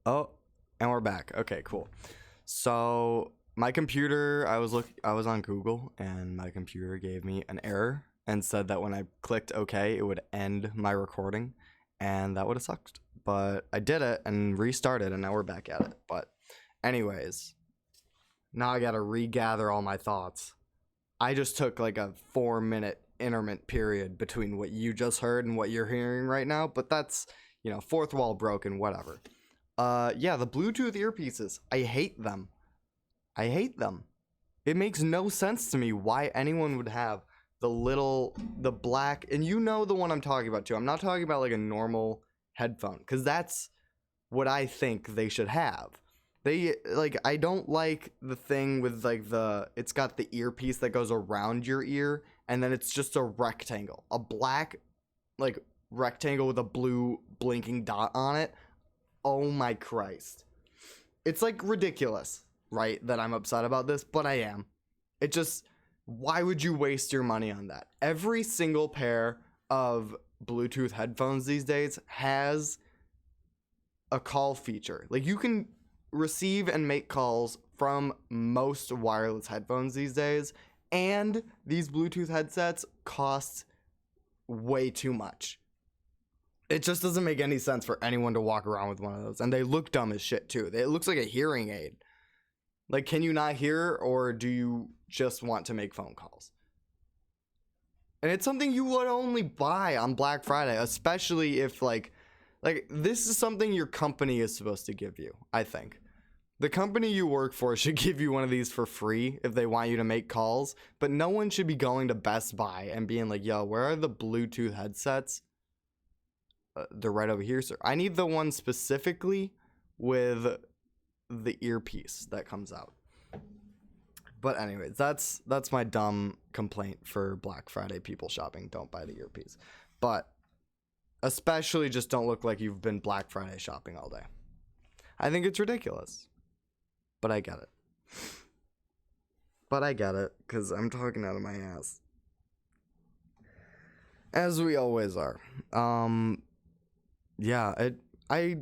Oh, and we're back. Okay, cool. So my computer, I was on Google, and my computer gave me an error and said that when I clicked OK, it would end my recording, and that would have sucked. But I did it and restarted, and now we're back at it. But anyways, now I gotta regather all my thoughts. I just took like a 4 minute intermittent period between what you just heard and what you're hearing right now, but that's, fourth wall broken, whatever. Yeah, the Bluetooth earpieces. I hate them. I hate them. It makes no sense to me why anyone would have the black, and you know the one I'm talking about too. I'm not talking about like a normal headphone, because that's what I think they should have. I don't like the thing with like it's got the earpiece that goes around your ear, and then it's just a rectangle. A black, like, rectangle with a blue blinking dot on it. Oh my Christ. It's like ridiculous, right, that I'm upset about this, but I am. It just, why would you waste your money on that? Every single pair of Bluetooth headphones these days has a call feature. Like, you can receive and make calls from most wireless headphones these days, and these Bluetooth headsets cost way too much. It just doesn't make any sense for anyone to walk around with one of those. And they look dumb as shit too. It looks like a hearing aid. Like, can you not hear, or do you just want to make phone calls? And it's something you would only buy on Black Friday, especially if like this is something your company is supposed to give you, I think. The company you work for should give you one of these for free if they want you to make calls, but no one should be going to Best Buy and being like, yo, where are the Bluetooth headsets? They're right over here, sir. I need the one specifically with the earpiece that comes out. But anyways, that's my dumb complaint for Black Friday people shopping. Don't buy the earpiece. But especially just don't look like you've been Black Friday shopping all day. I think it's ridiculous. But I get it. Because I'm talking out of my ass. As we always are. Yeah, I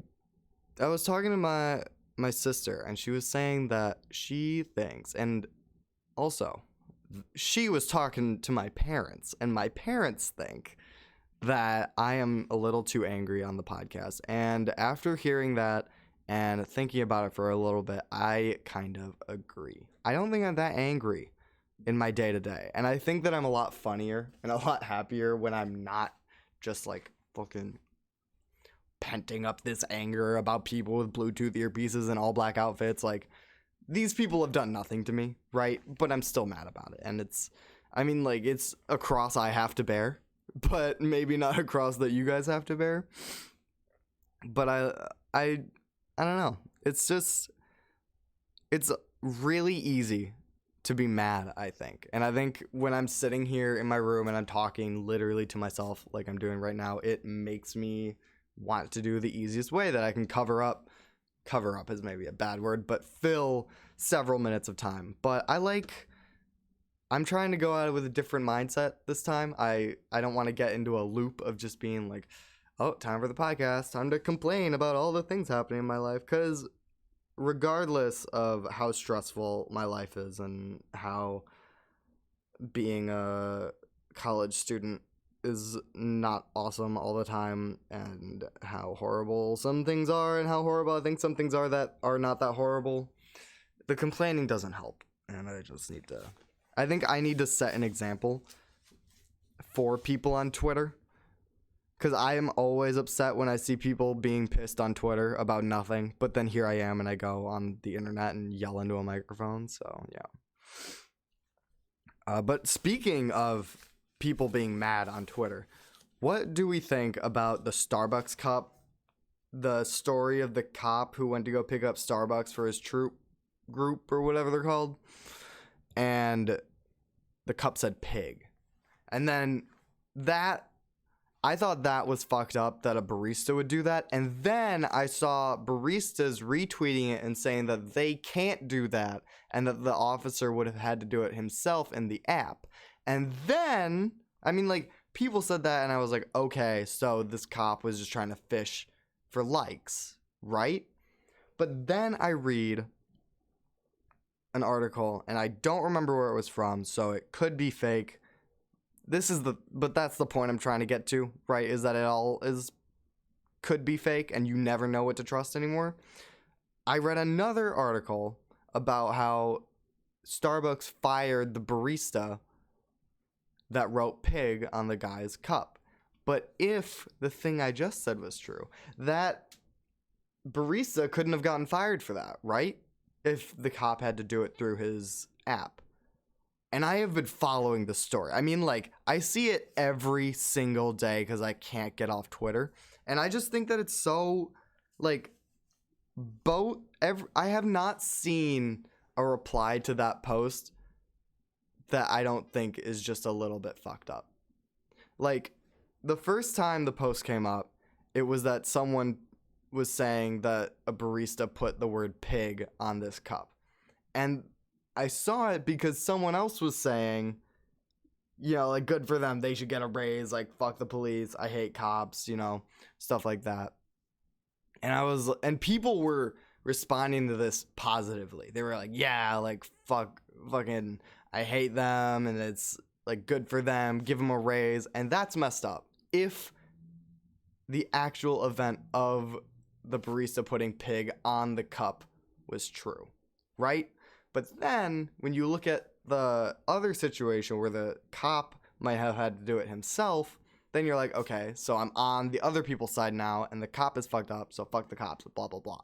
was talking to my sister, and she was saying that she thinks, and also she was talking to my parents, and my parents think that I am a little too angry on the podcast. And after hearing that and thinking about it for a little bit, I kind of agree. I don't think I'm that angry in my day-to-day, and I think that I'm a lot funnier and a lot happier when I'm not just like fucking penting up this anger about people with Bluetooth earpieces and all black outfits. Like, these people have done nothing to me, right? But I'm still mad about it. And it's a cross I have to bear, but maybe not a cross that you guys have to bear. But I don't know. It's really easy to be mad, I think. And I think when I'm sitting here in my room and I'm talking literally to myself like I'm doing right now, it makes me want to do the easiest way that I can cover up is maybe a bad word, but fill several minutes of time. But I'm trying to go at it with a different mindset this time. I don't want to get into a loop of just being like, oh, time for the podcast, time to complain about all the things happening in my life, because regardless of how stressful my life is and how being a college student is not awesome all the time, and how horrible some things are and how horrible I think some things are that are not that horrible, the complaining doesn't help. And I think I need to set an example for people on Twitter, because I am always upset when I see people being pissed on Twitter about nothing, but then here I am and I go on the internet and yell into a microphone. So yeah. But speaking of people being mad on Twitter, what do we think about the Starbucks cup? The story of the cop who went to go pick up Starbucks for his troop group or whatever they're called, and the cup said pig. And then I thought that was fucked up that a barista would do that. And then I saw baristas retweeting it and saying that they can't do that and that the officer would have had to do it himself in the app. And then, people said that, and I was like, okay, so this cop was just trying to fish for likes, right? But then I read an article, and I don't remember where it was from, so it could be fake. But that's the point I'm trying to get to, right? Is that it all could be fake, and you never know what to trust anymore. I read another article about how Starbucks fired the barista that wrote pig on the guy's cup. But if the thing I just said was true, that barista couldn't have gotten fired for that, right? If the cop had to do it through his app. And I have been following the story. I mean, like, I see it every single day because I can't get off Twitter. And I just think that it's so, like, I have not seen a reply to that post that I don't think is just a little bit fucked up. Like, the first time the post came up, it was that someone was saying that a barista put the word pig on this cup. And I saw it because someone else was saying, you know, like, good for them, they should get a raise, like, fuck the police, I hate cops, you know, stuff like that. And people were responding to this positively. They were like, yeah, like, fucking, I hate them, and it's, like, good for them, give them a raise, and that's messed up. If the actual event of the barista putting pig on the cup was true, right? But then, when you look at the other situation where the cop might have had to do it himself, then you're like, okay, so I'm on the other people's side now, and the cop is fucked up, so fuck the cops, blah, blah, blah.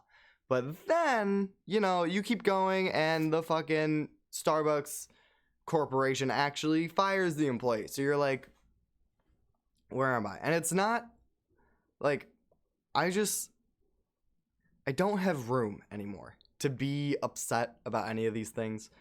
But then, you know, you keep going, and the fucking Starbucks corporation actually fires the employee. So you're like, where am I? And it's not, like, I don't have room anymore to be upset about any of these things.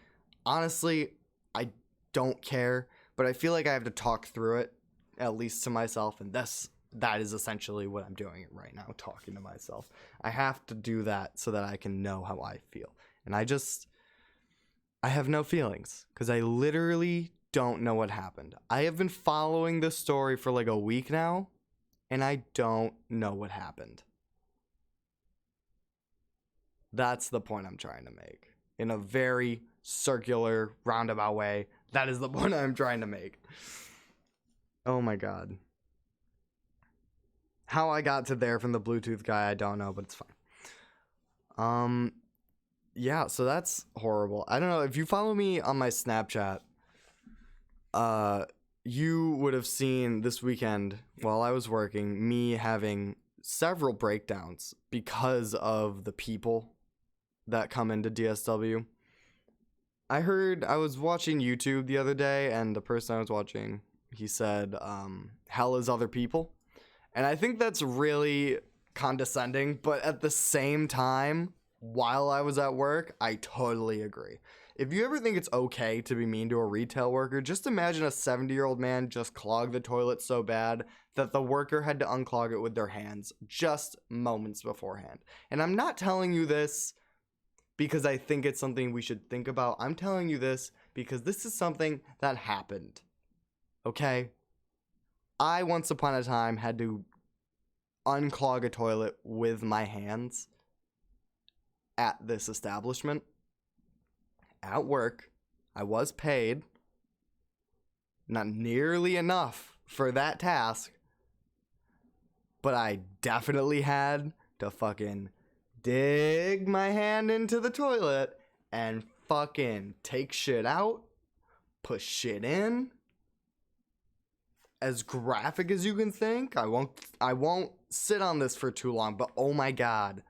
Honestly, I don't care, but I feel like I have to talk through it, at least to myself, and that is essentially what I'm doing right now, talking to myself. I have to do that so that I can know how I feel. And I have no feelings, because I literally don't know what happened. I have been following this story for like a week now, and I don't know what happened. That's the point I'm trying to make. In a very circular, roundabout way, that is the point I'm trying to make. Oh my god. How I got to there from the Bluetooth guy, I don't know, but it's fine. Yeah, so that's horrible. I don't know, if you follow me on my Snapchat, you would have seen this weekend, while I was working, me having several breakdowns because of the people that come into DSW. I was watching YouTube the other day, and the person I was watching, he said, hell is other people. And I think that's really condescending, but at the same time, while I was at work, I totally agree. If you ever think it's okay to be mean to a retail worker, just imagine a 70-year-old man just clogged the toilet so bad that the worker had to unclog it with their hands just moments beforehand. And I'm not telling you this because I think it's something we should think about. I'm telling you this because this is something that happened. Okay? I once upon a time had to unclog a toilet with my hands at this establishment. At work, I was paid not nearly enough for that task, but I definitely had to fucking dig my hand into the toilet and fucking take shit out, push shit in. As graphic as you can think. I won't sit on this for too long, but oh my god.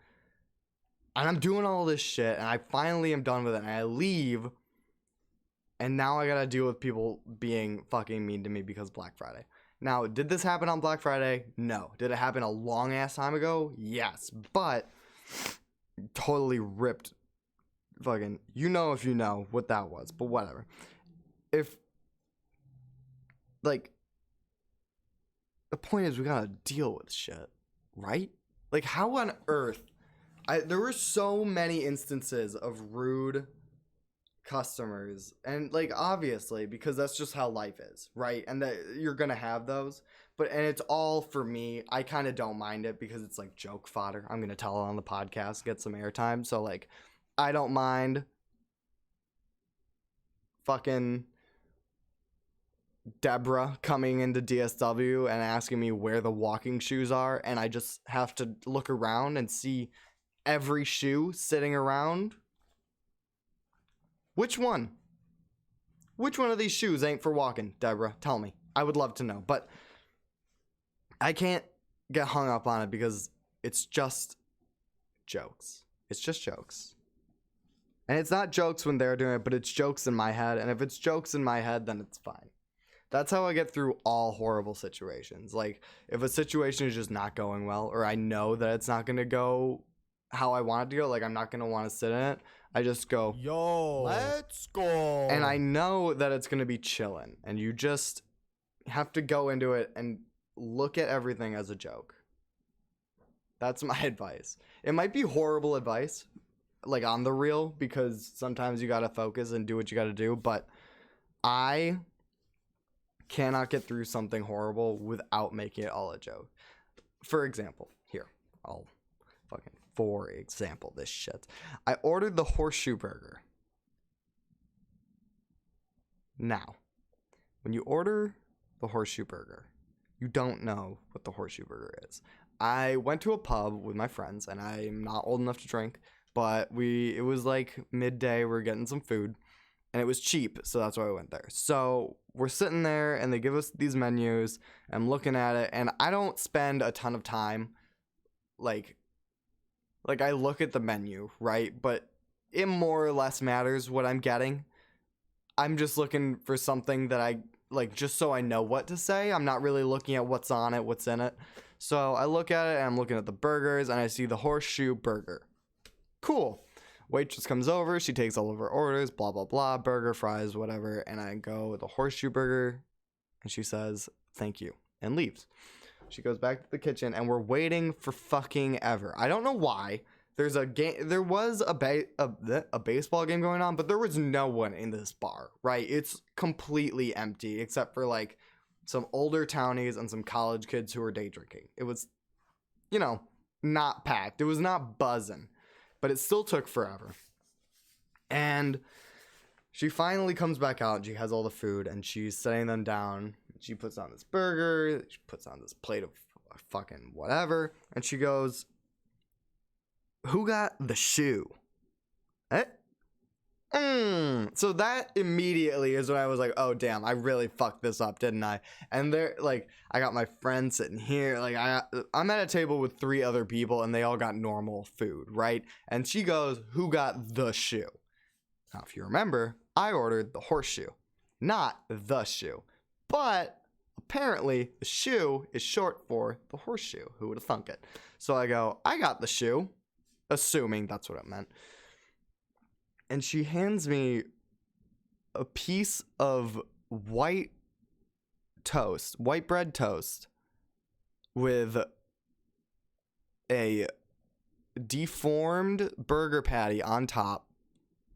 And I'm doing all this shit, and I finally am done with it, and I leave, and now I gotta deal with people being fucking mean to me because Black Friday. Now, did this happen on Black Friday? No. Did it happen a long ass time ago? Yes. But totally ripped fucking, you know if you know what that was, but whatever. If, like, the point is we gotta deal with shit, right? Like, how on earth? There were so many instances of rude customers, and like obviously because that's just how life is, right? And that you're gonna have those, and it's all for me. I kind of don't mind it because it's like joke fodder. I'm gonna tell it on the podcast, get some airtime. So like, I don't mind fucking Deborah coming into DSW and asking me where the walking shoes are, and I just have to look around and see every shoe sitting around. Which one? Which one of these shoes ain't for walking, Deborah? Tell me. I would love to know, but I can't get hung up on it because it's just jokes. It's just jokes. And it's not jokes when they're doing it, but it's jokes in my head, and if it's jokes in my head, then it's fine. That's how I get through all horrible situations. Like, if a situation is just not going well, or I know that it's not going to go how I want it to go, like I'm not going to want to sit in it, I just go, yo, let's go. And I know that it's going to be chilling, and you just have to go into it and look at everything as a joke. That's my advice. It might be horrible advice, like on the real, because sometimes you got to focus and do what you got to do, but I cannot get through something horrible without making it all a joke. For example, here, I'll fucking, for example, this shit. I ordered the horseshoe burger. Now, when you order the horseshoe burger, you don't know what the horseshoe burger is. I went to a pub with my friends, and I'm not old enough to drink, but it was like midday, we're getting some food, and it was cheap, so that's why I went there. So we're sitting there, and they give us these menus. I'm looking at it, and I don't spend a ton of time. Like I look at the menu, right? But it more or less matters what I'm getting. I'm just looking for something that I like, just so I know what to say. I'm not really looking at what's on it, what's in it. So I look at it, and I'm looking at the burgers, and I see the horseshoe burger. Cool. Waitress comes over, she takes all of her orders, blah, blah, blah, burger, fries, whatever, and I go, the horseshoe burger, and she says, thank you, and leaves. She goes back to the kitchen, and we're waiting for fucking ever. I don't know why. There was a baseball game going on, but there was no one in this bar, right? It's completely empty, except for, like, some older townies and some college kids who were day drinking. It was, not packed. It was not buzzing. But it still took forever. And she finally comes back out, and she has all the food, and she's setting them down. She puts on this burger, she puts on this plate of fucking whatever, and she goes, who got the shoe? So that immediately is when I was like, oh damn, I really fucked this up, didn't I? And they're like, I got my friend sitting here, like I'm at a table with 3 other people, and they all got normal food, right? And she goes, who got the shoe? Now, if you remember, I ordered the horseshoe, not the shoe. But apparently the shoe is short for the horseshoe. Who would have thunk it? So I go, I got the shoe, assuming that's what it meant. And she hands me a piece of white bread toast, with a deformed burger patty on top,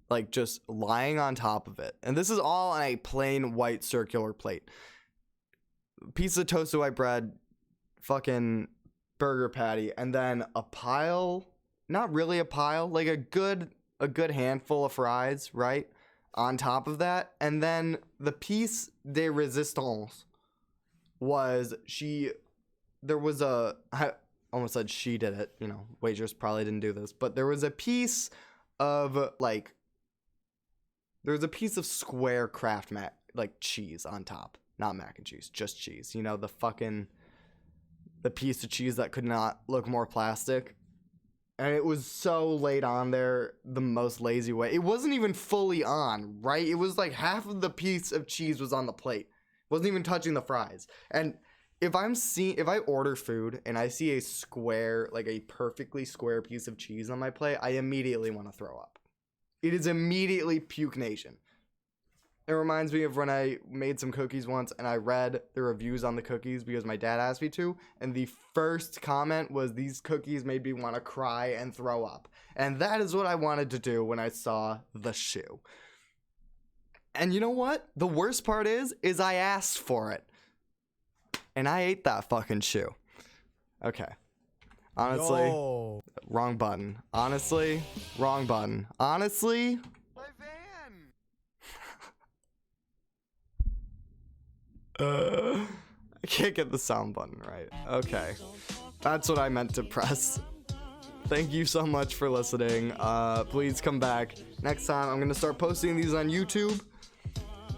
like just lying on top of it. And this is all on a plain white circular plate. Piece of toasted white bread, fucking burger patty, and then a pile, not really a pile, like a good handful of fries, right? On top of that. And then the piece de resistance was I almost said she did it, waitress probably didn't do this, but there was a piece of square Kraft mac, like cheese on top, not mac and cheese, just cheese, the piece of cheese that could not look more plastic. And it was so laid on there the most lazy way. It wasn't even fully on, right? It was like half of the piece of cheese was on the plate. It wasn't even touching the fries. And if I order food and I see a square, like a perfectly square piece of cheese on my plate, I immediately want to throw up. It is immediately puke nation. It reminds me of when I made some cookies once, and I read the reviews on the cookies because my dad asked me to, and the first comment was, these cookies made me want to cry and throw up. And that is what I wanted to do when I saw the shoe. And you know what? The worst part is I asked for it. And I ate that fucking shoe. Okay. Honestly, Yo. wrong button. Honestly, wrong button. Honestly, My van. I can't get the sound button right. Okay. That's what I meant to press. Thank you so much for listening. Please come back. Next time, I'm going to start posting these on YouTube.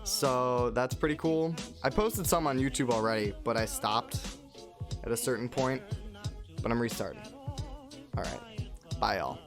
So that's pretty cool. I posted some on YouTube already, but I stopped at a certain point. But I'm restarting. All right. Bye, y'all.